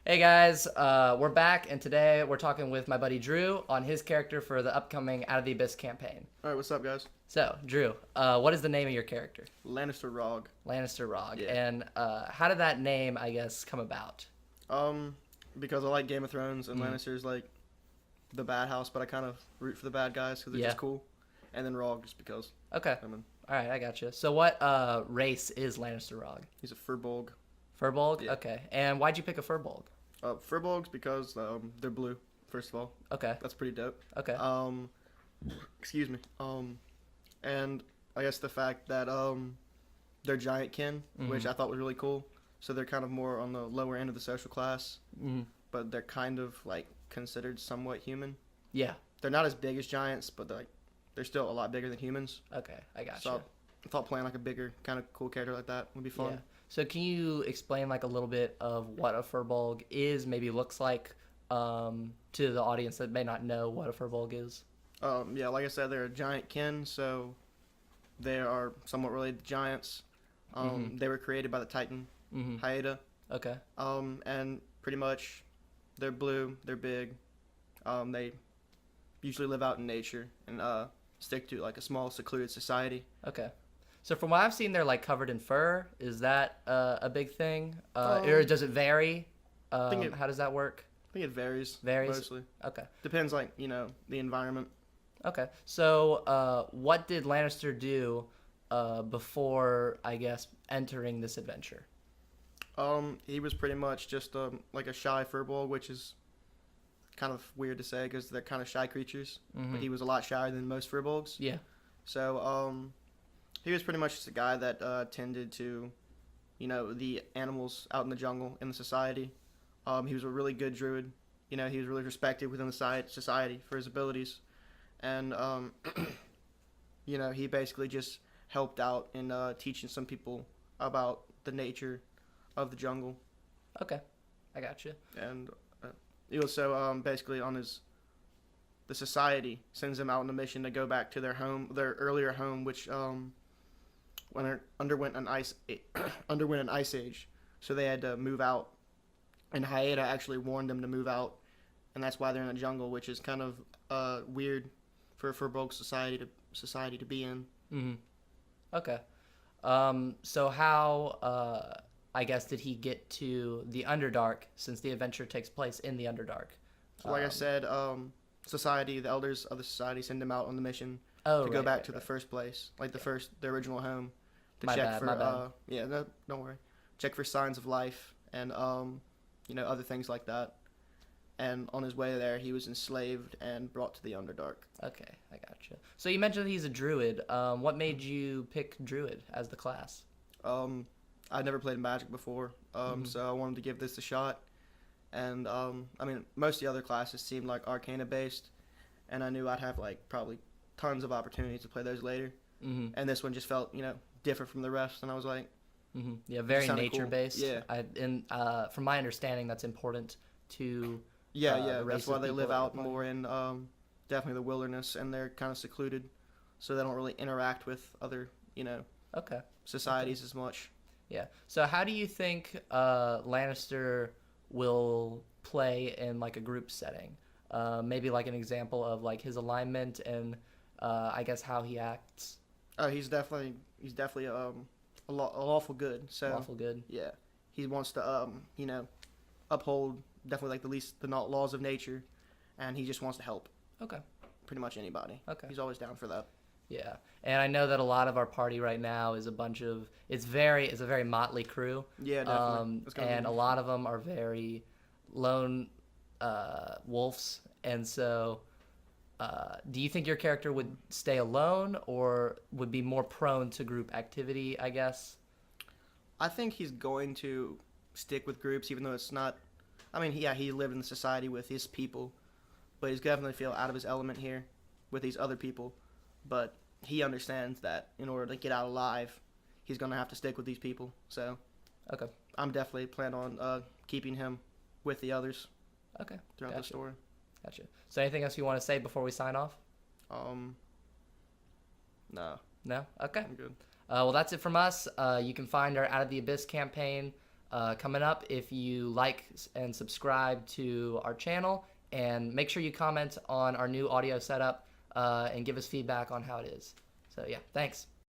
Hey guys, we're back, and today we're talking with my buddy Drew on his character for the upcoming Out of the Abyss campaign. All right, what's up, guys? So, Drew, what is the name of your character? Lannister Rogg. Lannister Rogg. Yeah. And how did that name, I guess, come about? Um, because I like Game of Thrones and Lannister's like the bad house, but I kind of root for the bad guys because they're Yeah. just cool. And then Rogg just because. Okay. I mean, All right, I got you. So, what race is Lannister Rogg? he's a Furbolg. Furbolg? Yeah. Okay. And why'd you pick a Furbolg? Furbolgs because they're blue. First of all, Okay. that's pretty dope. Okay. Excuse me. And I guess the fact that they're giant kin, which I thought was really cool. So they're kind of more on the lower end of the social class, but they're kind of like considered somewhat human. Yeah. They're not as big as giants, but they're still a lot bigger than humans. Okay, I got So you. I thought playing like a bigger, kind of cool character like that would be fun. Yeah. So can you explain like a little bit of what a furbolg is, maybe looks like, to the audience that may not know what a furbolg is? Yeah, like I said, they're a giant kin, so they are somewhat related to giants. They were created by the Titan, Haida. Okay. And pretty much they're blue, they're big. They usually live out in nature and stick to like a small secluded society. Okay. So from what I've seen, they're like covered in fur. Is that a big thing? Or does it vary? think How does that work? I think it varies. Varies? Mostly. Okay. Depends, like, the environment. Okay. So what did Lannister do before, I guess, entering this adventure? He was pretty much just like a shy furball, which is kind of weird to say because they're kind of shy creatures. But he was a lot shyer than most furbolgs. Yeah. So he was pretty much just a guy that tended to, the animals out in the jungle in the society. He was a really good druid. He was really respected within the society for his abilities, and he basically just helped out in teaching some people about the nature of the jungle. Okay. I got you. And he also basically the society sends them out on a mission to go back to their earlier home, which when it underwent an ice age, so they had to move out. And Haida actually warned them to move out, and that's why they're in the jungle, which is kind of weird for Furbolg society to be in. Okay. So how, I guess, did he get to the Underdark since the adventure takes place in the Underdark? So like I said, society, the elders of the society send him out on the mission Oh, to go right, back right, to the right. first place, like the original home, to My check bad, for my bad. yeah, no, don't worry, check for signs of life and other things like that. And on his way there, he was enslaved and brought to the Underdark. Okay, I got you. So you mentioned he's a druid. What made you pick druid as the class? I'd never played Magic before, so I wanted to give this a shot. And most of the other classes seemed like Arcana based, and I knew I'd have like probably tons of opportunities to play those later. And this one just felt different from the rest, and I was like, Yeah, very sounded nature cool. based. Yeah. From my understanding, that's important to yeah, the race that's why of they people live that out we're playing. more in definitely the wilderness, and they're kind of secluded, so they don't really interact with other Okay. societies as much. Yeah. So how do you think Lannister will play in like a group setting? Maybe like an example of like his alignment and I guess how he acts. Oh, he's definitely a lawful good. So Lawful good. yeah, he wants to uphold definitely like the laws of nature, and he just wants to help Okay. pretty much anybody. Okay. He's always down for that. Yeah. And I know that a lot of our party right now is a very motley crew. Yeah, definitely. It's gonna And be- a lot of them are very lone wolves. And so, do you think your character would stay alone or would be more prone to group activity, I guess? I think he's going to stick with groups, even though it's not. I mean, he lived in the society with his people, but he's definitely feel out of his element here with these other people. But he understands that in order to get out alive, he's going to have to stick with these people. So Okay. I'm definitely plan on keeping him with the others Okay. throughout the Gotcha. story. Gotcha. So anything else you want to say before we sign off? No, No? Okay. I'm good. Well, that's it from us. You can find our Out of the Abyss campaign coming up if you like and subscribe to our channel, and make sure you comment on our new audio setup and give us feedback on how it is. So yeah, thanks.